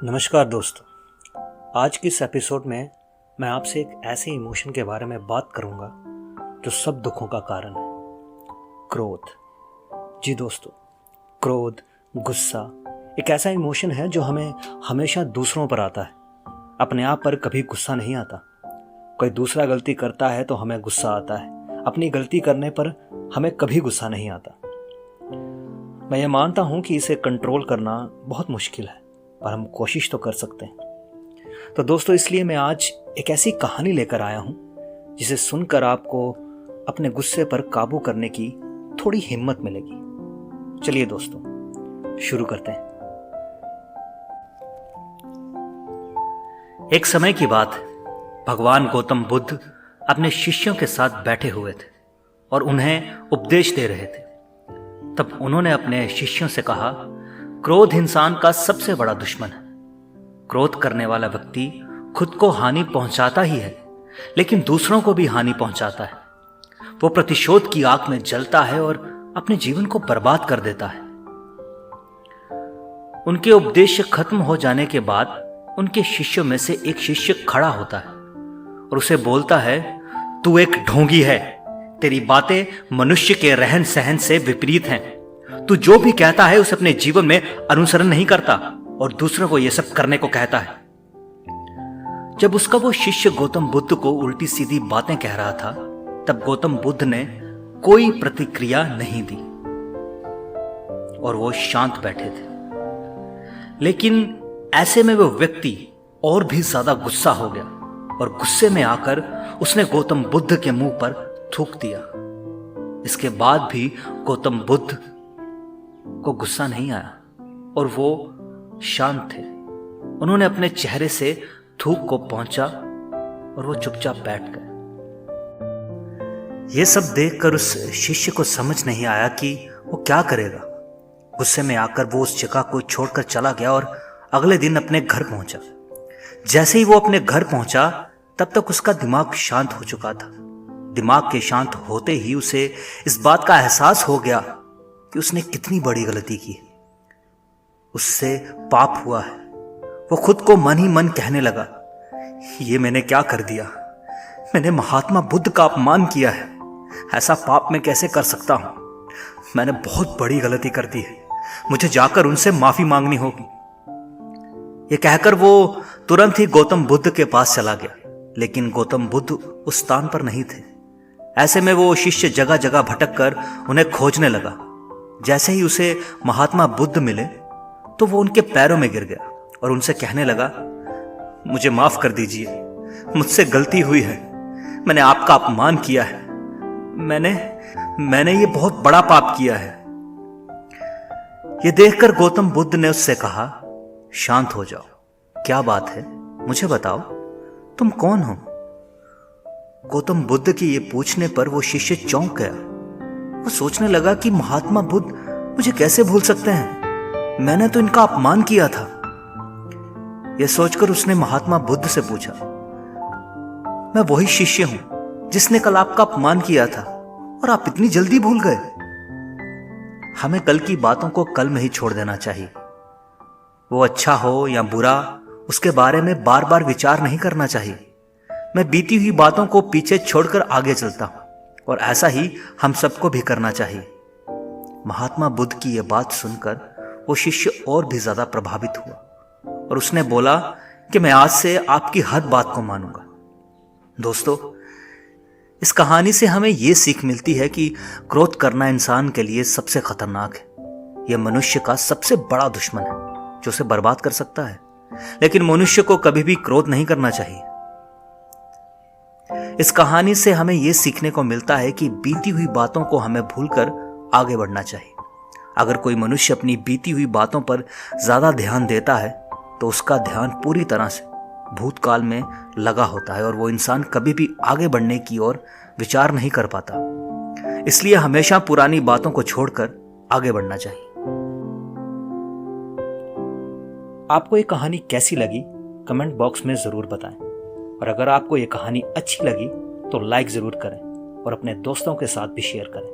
नमस्कार दोस्तों, आज के इस एपिसोड में मैं आपसे एक ऐसे इमोशन के बारे में बात करूंगा जो सब दुखों का कारण है। क्रोध। जी दोस्तों, क्रोध, गुस्सा एक ऐसा इमोशन है जो हमें हमेशा दूसरों पर आता है। अपने आप पर कभी गुस्सा नहीं आता। कोई दूसरा गलती करता है तो हमें गुस्सा आता है, अपनी गलती करने पर हमें कभी गुस्सा नहीं आता। मैं ये मानता हूँ कि इसे कंट्रोल करना बहुत मुश्किल है, पर हम कोशिश तो कर सकते हैं। तो दोस्तों, इसलिए मैं आज एक ऐसी कहानी लेकर आया हूं जिसे सुनकर आपको अपने गुस्से पर काबू करने की थोड़ी हिम्मत मिलेगी। चलिए दोस्तों, शुरू करते हैं। एक समय की बात है। भगवान गौतम बुद्ध अपने शिष्यों के साथ बैठे हुए थे और उन्हें उपदेश दे रहे थे। तब उन्होंने अपने शिष्यों से कहा, क्रोध इंसान का सबसे बड़ा दुश्मन है। क्रोध करने वाला व्यक्ति खुद को हानि पहुंचाता ही है, लेकिन दूसरों को भी हानि पहुंचाता है। वो प्रतिशोध की आग में जलता है और अपने जीवन को बर्बाद कर देता है। उनके उपदेश खत्म हो जाने के बाद उनके शिष्यों में से एक शिष्य खड़ा होता है और उसे बोलता है, तू एक ढोंगी है। तेरी बातें मनुष्य के रहन सहन से विपरीत हैं। तू जो भी कहता है उसे अपने जीवन में अनुसरण नहीं करता और दूसरों को यह सब करने को कहता है। जब उसका वो शिष्य गौतम बुद्ध को उल्टी सीधी बातें कह रहा था, तब गौतम बुद्ध ने कोई प्रतिक्रिया नहीं दी और वो शांत बैठे थे। लेकिन ऐसे में वो व्यक्ति और भी ज्यादा गुस्सा हो गया और गुस्से में आकर उसने गौतम बुद्ध के मुंह पर थूक दिया। इसके बाद भी गौतम बुद्ध को गुस्सा नहीं आया और वो शांत थे। उन्होंने अपने चेहरे से थूक को पोंछा और वो चुपचाप बैठ गए। ये सब देखकर उस शिष्य को समझ नहीं आया कि वो क्या करेगा। गुस्से में आकर वो उस जगह को छोड़कर चला गया और अगले दिन अपने घर पहुंचा। जैसे ही वो अपने घर पहुंचा, तब तक उसका दिमाग शांत हो चुका था। दिमाग के शांत होते ही उसे इस बात का एहसास हो गया कि उसने कितनी बड़ी गलती की। उससे पाप हुआ है। वो खुद को मन ही मन कहने लगा, ये मैंने क्या कर दिया? मैंने महात्मा बुद्ध का अपमान किया है। ऐसा पाप मैं कैसे कर सकता हूं? मैंने बहुत बड़ी गलती कर दी है। मुझे जाकर उनसे माफी मांगनी होगी। ये कहकर वो तुरंत ही गौतम बुद्ध के पास चला गया, लेकिन गौतम बुद्ध उस स्थान पर नहीं थे। ऐसे में वो शिष्य जगह जगह भटक कर उन्हें खोजने लगा। जैसे ही उसे महात्मा बुद्ध मिले तो वो उनके पैरों में गिर गया और उनसे कहने लगा, मुझे माफ कर दीजिए, मुझसे गलती हुई है। मैंने आपका अपमान किया है। मैंने ये बहुत बड़ा पाप किया है। ये देखकर गौतम बुद्ध ने उससे कहा, शांत हो जाओ। क्या बात है, मुझे बताओ, तुम कौन हो? गौतम बुद्ध के ये पूछने पर वो शिष्य चौंक गया। वो सोचने लगा कि महात्मा बुद्ध मुझे कैसे भूल सकते हैं? मैंने तो इनका अपमान किया था। यह सोचकर उसने महात्मा बुद्ध से पूछा, मैं वही शिष्य हूं जिसने कल आपका अपमान किया था और आप इतनी जल्दी भूल गए? हमें कल की बातों को कल में ही छोड़ देना चाहिए। वो अच्छा हो या बुरा, उसके बारे में बार बार विचार नहीं करना चाहिए। मैं बीती हुई बातों को पीछे छोड़कर आगे चलता हूं और ऐसा ही हम सबको भी करना चाहिए। महात्मा बुद्ध की यह बात सुनकर वो शिष्य और भी ज्यादा प्रभावित हुआ और उसने बोला कि मैं आज से आपकी हर बात को मानूंगा। दोस्तों, इस कहानी से हमें यह सीख मिलती है कि क्रोध करना इंसान के लिए सबसे खतरनाक है। यह मनुष्य का सबसे बड़ा दुश्मन है जो उसे बर्बाद कर सकता है। लेकिन मनुष्य को कभी भी क्रोध नहीं करना चाहिए। इस कहानी से हमें यह सीखने को मिलता है कि बीती हुई बातों को हमें भूलकर आगे बढ़ना चाहिए। अगर कोई मनुष्य अपनी बीती हुई बातों पर ज्यादा ध्यान देता है तो उसका ध्यान पूरी तरह से भूतकाल में लगा होता है और वो इंसान कभी भी आगे बढ़ने की ओर विचार नहीं कर पाता। इसलिए हमेशा पुरानी बातों को छोड़कर आगे बढ़ना चाहिए। आपको ये कहानी कैसी लगी कमेंट बॉक्स में जरूर बताएं और अगर आपको ये कहानी अच्छी लगी तो लाइक जरूर करें और अपने दोस्तों के साथ भी शेयर करें।